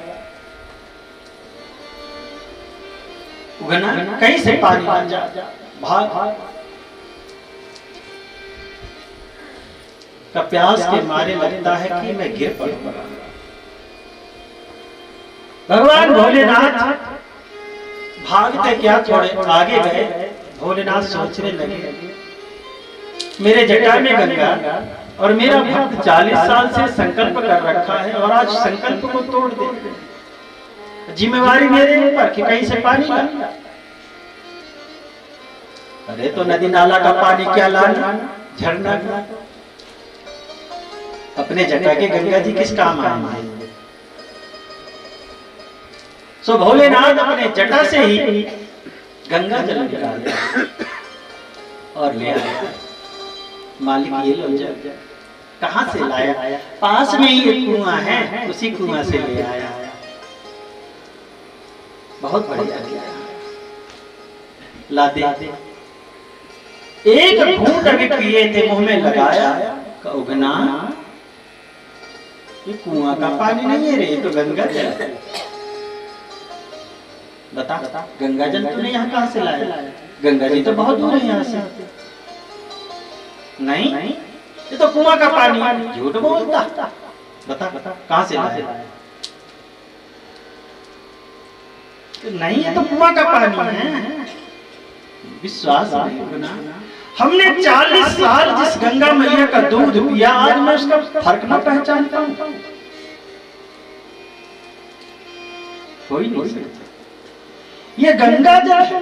उगना कहीं से पानी बन जा, भाग का प्यास के मारे लगता है कि मैं गिर पड़ूंगा। भगवान भोलेनाथ भागते क्या थोड़े आगे गए, भोलेनाथ सोचने लगे मेरे जटा में गंगा और मेरा भक्त 40 साल से संकल्प कर रखा है, और आज संकल्प को तोड़ दे। जिम्मेवारी मेरे ऊपर कि कहीं से पानी ला। अरे तो नदी नाला का पानी क्या लाना, झरना अपने जटा के गंगा जी किस काम आएंगे। सो भोलेनाथ अपने जटा से ही गंगा जल निकाले और ले आया। मालिक ये लो जल। कहां से लाया? पास में ही एक कुआं है, उसी कुआं से ले आया। बहुत बढ़िया किया। ला दे। एक घूंट अभी पिए थे, मुंह में लगाया, उगना ये कुआं का पानी नहीं है रे, तो गंगा जल। बता गंगा जल तूने यहाँ कहां से लाया? गंगा जी तो बहुत दूर है यहाँ से। नहीं ये तो कुआं का पानी। झूठ बोलता। बता कहां से लाया? नहीं ये तो कुआं का पानी है। विश्वास नहीं होना। हमने 40 साल जिस गंगा मैया का दूध पिया, आज मैं उसका फर्क न पहचानता हूं। कोई नहीं सकता। ये गंगा जल है,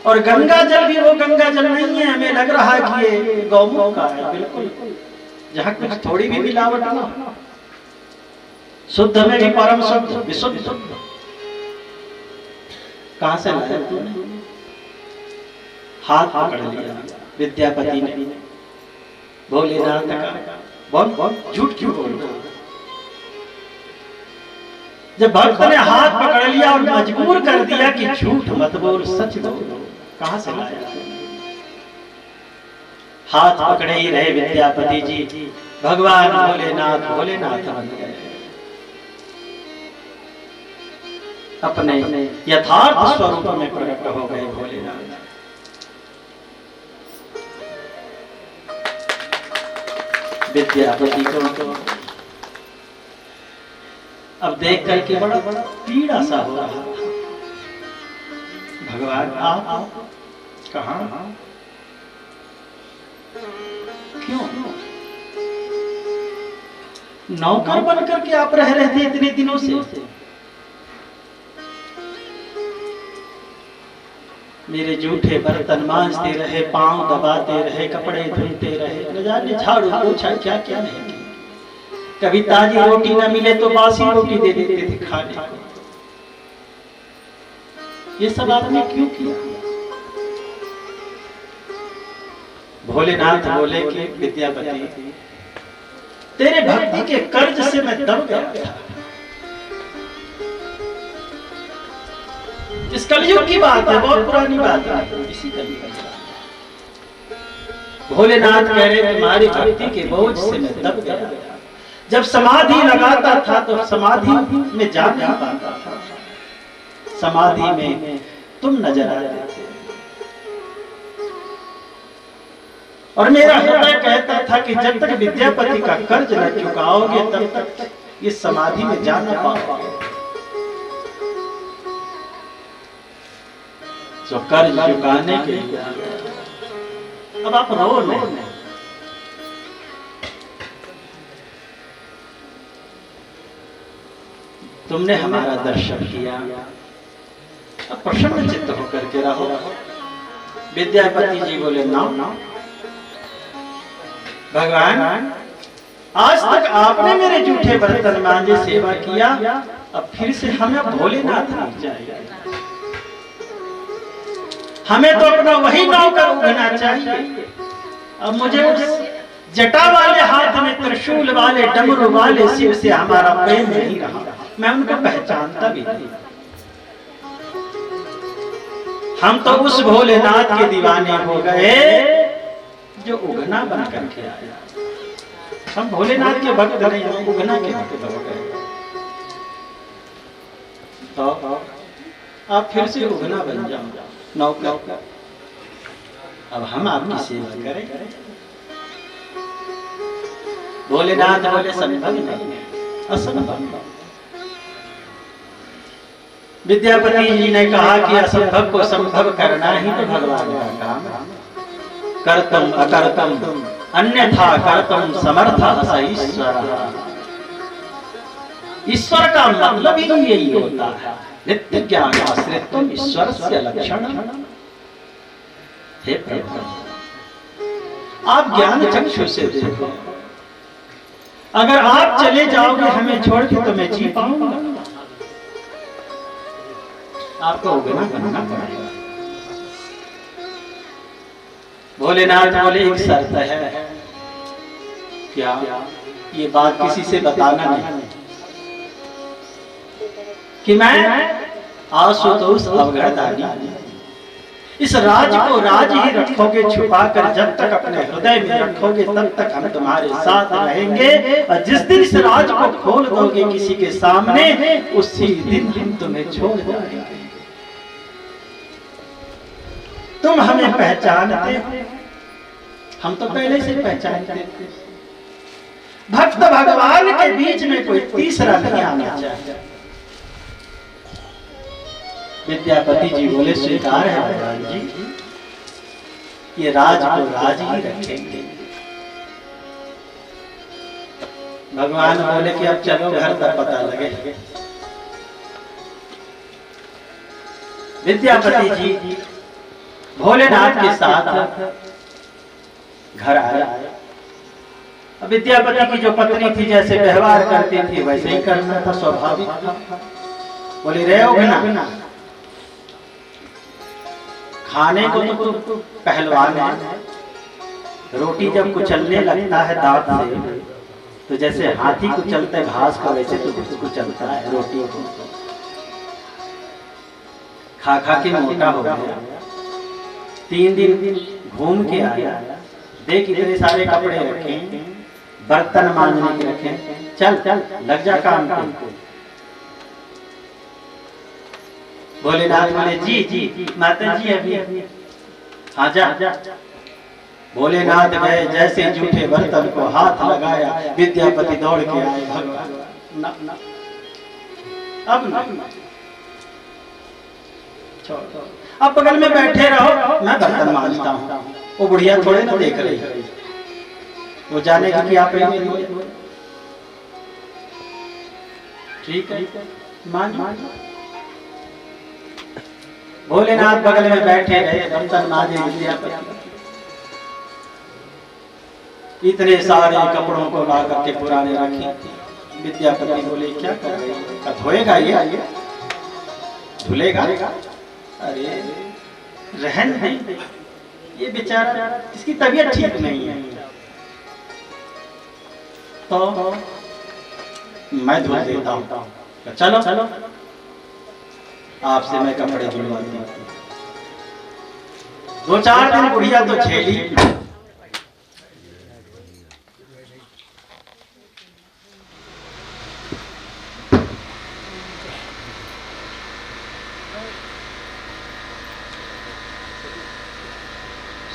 और गंगा जल भी वो गंगा जल नहीं है। हमें लग रहा है कि ये गौमुख का है। बिल्कुल, जहाँ कुछ थोड़ी भी मिलावट ना, शुद्ध में भी परम शुद्ध, विशुद्ध। कहां से लाया तूने? हाथ पकड़ लिया विद्यापति ने भोलेनाथ का। बोल झूठ क्यों बोल रहा? जब भक्त ने हाथ पकड़ लिया और मजबूर कर दिया कि झूठ मत बोल, सच बोल, कहां से लाया? हाथ पकड़े ही रहे विद्यापति जी। भगवान भोलेनाथ भोलेनाथ बन गए। अपने यथार्थ स्वरूप में प्रकट हो गए भोलेनाथ। विद्यापति को अब देख करके बड़ा पीड़ा सा हो रहा था। भगवान आप कहां? क्यों? नौकर बनकर के आप रह रहे थे इतने दिनों से। मेरे जूठे बर्तन मांजते रहे, पांव दबाते रहे, कपड़े धुलते रहे, न जाने झाड़ू पोछा क्या क्या नहीं किया। कभी ताजी रोटी न मिले तो बासी रोटी दे देते थे खाने को। ये सब आपने क्यों किया? भोलेनाथ बोले कि विद्यापति, तेरे भक्ति के कर्ज से मैं दब गया था। इस कलयुग की बात है, बहुत पुरानी बात है। इसी कलयुग की बात। भोलेनाथ कह रहे तुम्हारी भक्ति के बोझ से मैं दब गया। जब समाधि लगाता था तो समाधि में जा नहीं पाता था। समाधि में तुम नजर आते थे, और मेरा हृदय कहता था कि जब तक विद्यापति का कर्ज न चुकाओगे तब तक ये समाधि में जा ना पाओगे। जो कर्ज चुकाने के लिए अब आप रो नहीं, तुमने हमारा दर्शन किया, अब प्रसन्न चित्त होकर के रहो। विद्यापति जी बोले ना, भगवान आज तक आपने मेरे जूठे बर्तन मांजे सेवा किया, अब फिर से हमें भोलेनाथ नहीं चाहिए, हमें तो अपना वही नौकर उगना चाहिए। अब मुझे उस जटा वाले हाथ में त्रिशूल वाले डमरू वाले शिव से हमारा प्रेम नहीं रहा, मैं उनको पहचानता भी नहीं। हम तो उस भोलेनाथ के दीवाने हो गए जो उगना बन करके आया। हम भोलेनाथ के भक्त नहीं, हम उगना के भक्त हो गए। तो आप फिर से उगना बन जाओ नौकर, अब हम आपकी सेवा करें। भोलेनाथ बोले संभव नहीं, असंभव। विद्यापति जी ने कहा कि असंभव को संभव करना ही तो भगवान का काम है। कर्तम अकर्तम अन्यथा कर्तम समर्थ स ईश्वर। ईश्वर का मतलब ही यही होता है, नित्य ज्ञान आश्रितम ईश्वर से लक्षण। हे प्रभु, आप ज्ञान चक्षु से देखो, अगर आप चले जाओगे हमें छोड़ के तो मैं जी पाऊंगा? आपको उगना बनना पड़ेगा। भोलेनाथ बोले एक शर्त है। क्या? ये बात किसी से बताना नहीं कि मैं आशुतोष अवगढ़दानी, इस राज को राज ही रखोगे छुपाकर, जब तक अपने हृदय में रखोगे तब तक हम तुम्हारे साथ रहेंगे, और जिस दिन इस राज को खोल दोगे किसी के सामने, उसी दिन हम तुम्हें छोड़ जाएंगे। तुम हमें पहचानते हो, हम तो पहले से पहचानते थे। भक्त भगवान के बीच में कोई तीसरा नहीं आना चाहिए। विद्यापति जी बोले स्वीकार है भगवान जी, ये राज को राज ही रखेंगे। भगवान बोले कि अब चलो घर तक पता लगे। विद्यापति जी भोलेनाथ के साथ घर आया। अब विद्यापति की जो पत्नी थी जैसे व्यवहार करती थी वैसे ही करना था, स्वाभाविक था। बोले रहोगे ना? खाने को तो पहलवान है, रोटी जब कुचलने लगता है दांत से, तो जैसे हाथी कुचलते घास को वैसे तो कुचलता है रोटी को। खा खा के मोटा हो गया। 3 दिन घूम के आया, देख इतने सारे कपड़े रखे, बर्तन मांजने के रखे, चल चल लग जा काम पे। भोलेनाथ बोले जी जी माता जी अभी, हाँ जा। भोलेनाथ गए, जैसे जूठे बर्तन को हाथ लगाया, विद्यापति दौड़ के आए। भगवान अब अब बगल में बैठे रहो, मैं बर्तन मांजता हूँ। वो बुढ़िया थोड़े ना देख रही, वो जाने की आप ठीक है मांज। भोलेनाथ बगल में बैठे रहे, बर्तन मांजे विद्यापति। इतने सारे कपड़ों को ला करके पुराने रखे। विद्यापति बोले क्या कर रहे हो? धोएगा ये धुलेगा? अरे रहन नहीं, ये बेचारा इसकी तबीयत ठीक नहीं है, तो मैं धुल देता हूँ। चलो चलो आपसे मैं कपड़े धुलवाती हूँ। 2-4 दिन बुढ़िया तो झेली।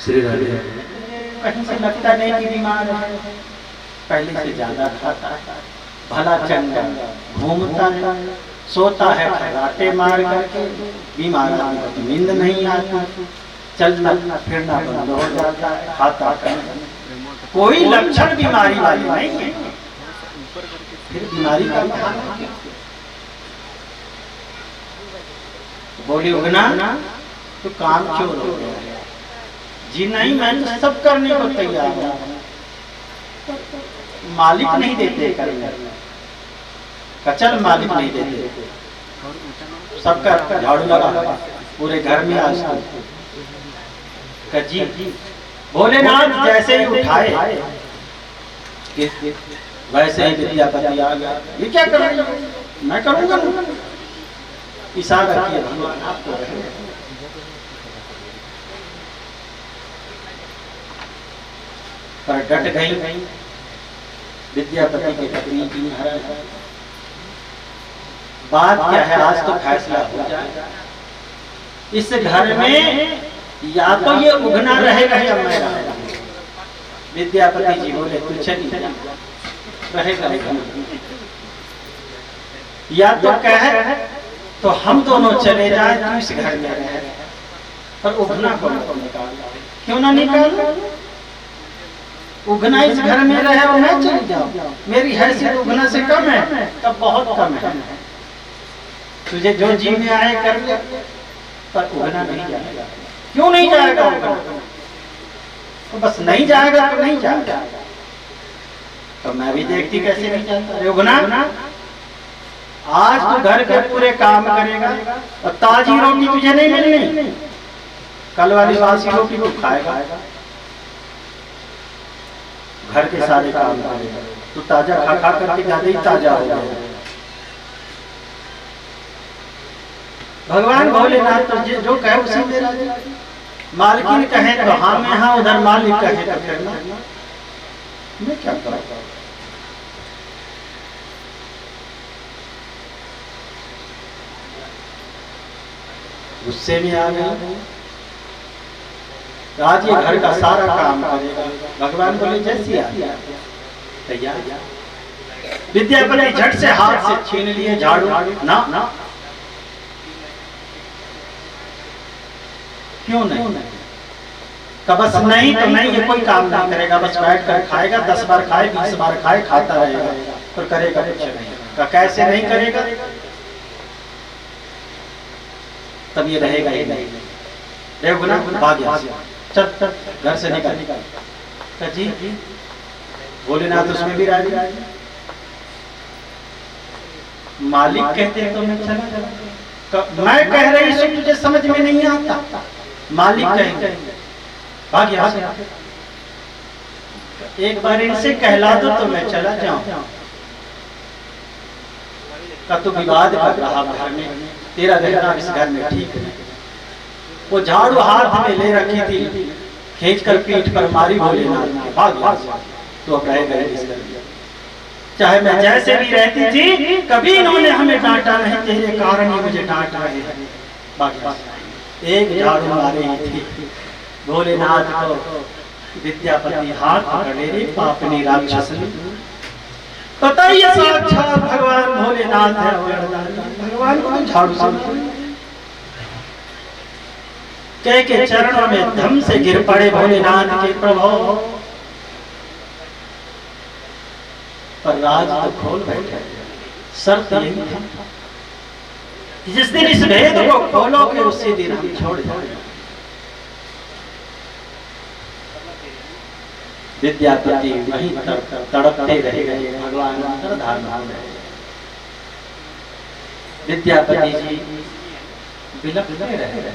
श्री राधे। कहीं से लगता नहीं कि बीमार है, पहले से ज्यादा खाता है। भला चंगा घूमता है, सोता है खर्राटे मार करके, बीमार आदमी को नींद नहीं आती, चलना फिरना बंद हो जाता है, खाता है, कोई लक्षण बीमारी वाली नहीं है, फिर बीमारी का बहाना क्या? बोली उगना तो काम चोर हो गया जी, नहीं मैं तो सब करने को तैयार हूँ, मालिक नहीं देते करने का, चल मालिक नहीं देते, सबका झाड़ू लगा पूरे घर में आज का जी। भोलेनाथ जैसे ही उठाए वैसे ही विद्यापति आ गया, ये क्या कर रही है? मैं करूंगा ना, इशारा किया भगवान आपको रहे। पर डट गई विद्यापति के पत्नी की महाराज, बात क्या है, आज तो फैसला हो जाए, इस घर में या तो ये उगना रहेगा या मैं रहूंगा। विद्यापति जी बोले तू चली जा, रहेगा या तो कहे तो हम दोनों चले जाए, तू इस घर में रहे, पर उगना को निकाल, क्यों ना निकाल? उगना इस घर में रहे और मैं चली जाऊं, मेरी हैसियत उगना से कम है? तब बहुत कम है, तुझे जो जी में आए कर ले, पर उगना नहीं जाएगा। क्यों नहीं जाएगा उगना? तो बस नहीं जाएगा तो नहीं जाएगा, तो मैं भी देखती कैसे नहीं जाता। अरे उगना आज तो घर के पूरे काम करेगा और ताजी रोटी तुझे नहीं मिलनी, कल वाली बासी रोटी को खाएगा, घर के सारे काम करेगा, तो ताजा खा खा करके ज्यादा ही ताजा हो जाएगा। भगवान भोलेनाथ तो जो कहे उसी में राजी, मालकिन कहे तो हाँ में हाँ, उधर मालिक कहे तो फिर ना, मैं क्या करूं? गुस्से में आ गए, आज ये घर का सारा काम करेगा। भगवान बोले जैसी आ तैयार। विद्यापति झट से हाथ से छीन लिए झाड़ू, ना क्यों नहीं? का बस नहीं तो नहीं, ये कोई काम नहीं करेगा, बस बैठ कर खाएगा, 10 बार खाए 20 बार खाए, खाता रहेगा, पर करेगा कुछ नहीं। का कैसे नहीं करेगा? तब ये रहेगा ही नहीं। देवगुना भाग गया, चल घर से निकल। जी भोलेनाथ उसमें भी राजी, मालिक कहते तो मैं चला जाता, मैं कह रही हूँ तुझे समझ में नहीं आता, मालिक कहेंगे भाग गया। एक बार इनसे कहला दो तो मैं चला जाऊं। का तो विवाद कर रहा घर में, तेरा रहना इस घर में ठीक नहीं। वो झाड़ू हाथ में ले रखी थी, खींच कर पीठ पर मारी भोलेनाथ, भाग गया। तो अब रह गए इस घर में, चाहे मैं जैसे भी रहती थी, कभी इन्होंने हमें डांटा नहीं, तेरे कारण ही मुझे डांट रहे हैं। भाग गया। एक झाड़ू मारी थी भोलेनाथ को, विद्यापति हाथ पकड़े रे पापनी राक्षसनी, पता ही साक्षात भगवान भोलेनाथ है। भगवान को झाड़ू से कह के चरणों में धम से गिर पड़े भोलेनाथ के प्रभाव पर। राज तो खोल बैठे, शर्त यही था जिस दिन इस भेद को खोलोगे उसी दिन हम छोड़ जाएंगे। विद्यापति वहीं तड़पते रह गए, भगवान अंतर्धान हो गए। विद्यापति जी बिलखते रह गए,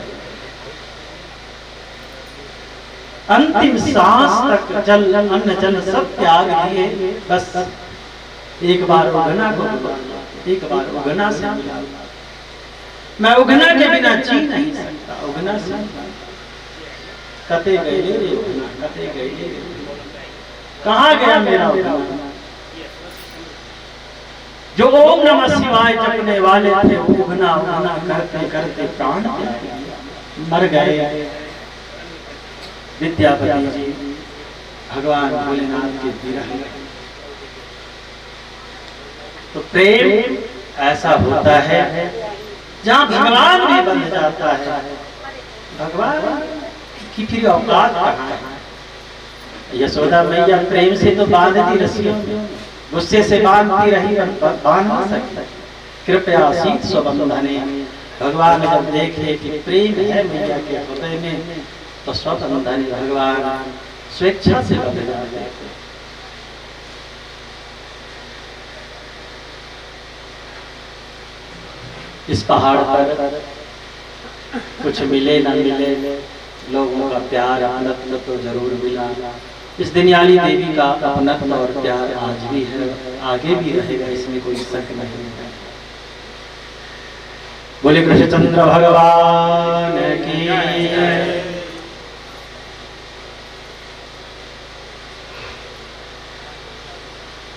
अंतिम सांस तक जल अन्न जल सब त्याग दिए। बस एक बार उगना को, एक बार उगना से मिला, मैं उगना के बिना जी नहीं सकता। उगना से कते गए रे उगना, कते गए रे, कहाँ गया मेरा उगना? जो ओम नमः शिवाय जपने वाले थे, उगना उगना करते करते प्राण मर गए। विद्यापति जी भगवान भोलेनाथ के विरह तो प्रेम ऐसा होता है जहाँ भगवान भी बन जाता है। भगवान की फिर औकात कहाँ है। यशोदा मैया प्रेम से तो बांधती रस्सियों, गुस्से से बांधती रही, बांध ना सकती। कृपया शीत स्वबंधने, भगवान जब देखे कि प्रेम है मैया के हृदय में तो स्वबंधने भगवान स्वेच्छा से बंध जाते हैं। इस पहाड़ पर कुछ मिले ना मिले, लोगों का प्यार अपनत्व तो जरूर मिला। इस दिनयाली देवी का अपनत्व और प्यार आज भी है, आगे भी रहेगा, इसमें कोई शक नहीं है। बोले कृष्णचंद्र भगवान की।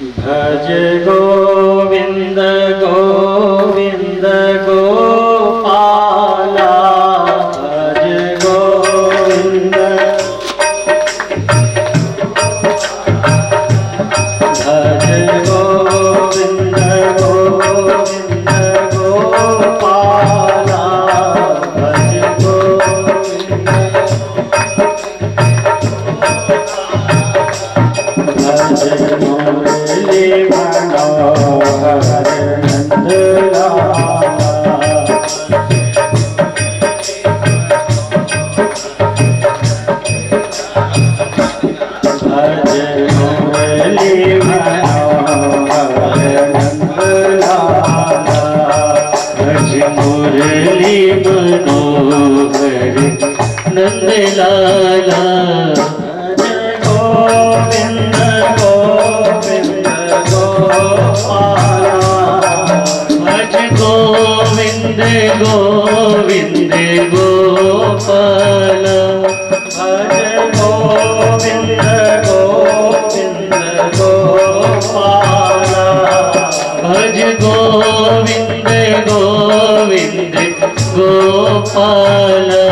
भज गोविंद गोविंद गोपाला, भज गोविंद भज गोविंद गोविंद गोपाला, भज गोविंद भज मुरली मनोहर नंदलाला, भज मुरली मनोहर नंदलाला, भज मुरली मनोहर नंदलाला, गोविंद गोविंद गोपाला, भज गोविंद गोविंद गोपाला, भज गोविंद गोविंद गोपाला, भज गोविंद गोविंद गोपाला,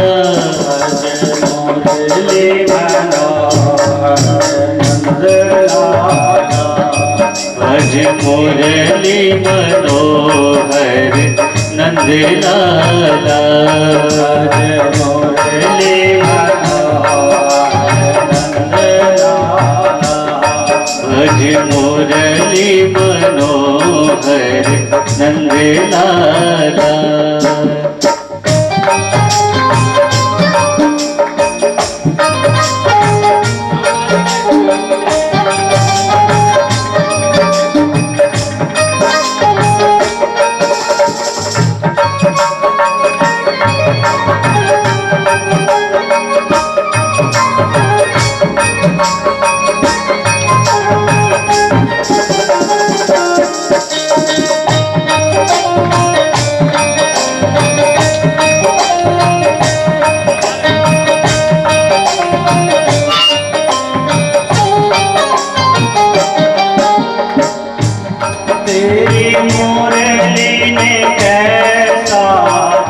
भज मुरली मनोहर नंदलाला, भज मुरली मनोहर नंदलाला, भज मुरली मनोहर नंदलाला, भज मुरली मनोहर नंदलाला। तेरी मुरली ने कैसा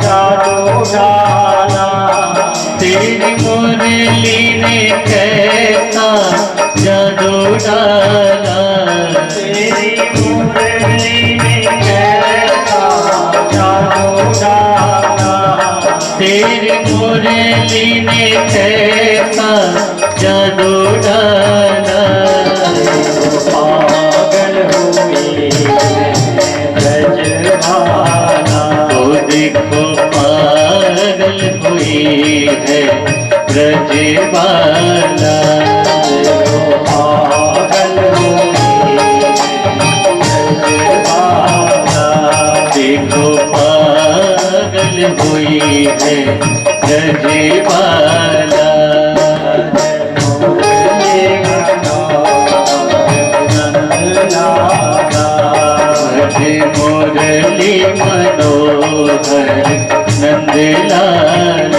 जादू डाला, तेरी मुरली ने कैसा जादू डाला, तेरी मुरली ने कैसा जादू डाला, तेरी मुरली ने कैसा जादू डाला, पागल हुई ब्रजभाला, तो देखो पागल हुई है ब्रजबाला, देखो पागल हुई ब्रजबाला, देखो पागल हुई है ब्रजबाला, भज मुरली मनोहर नंदलाला,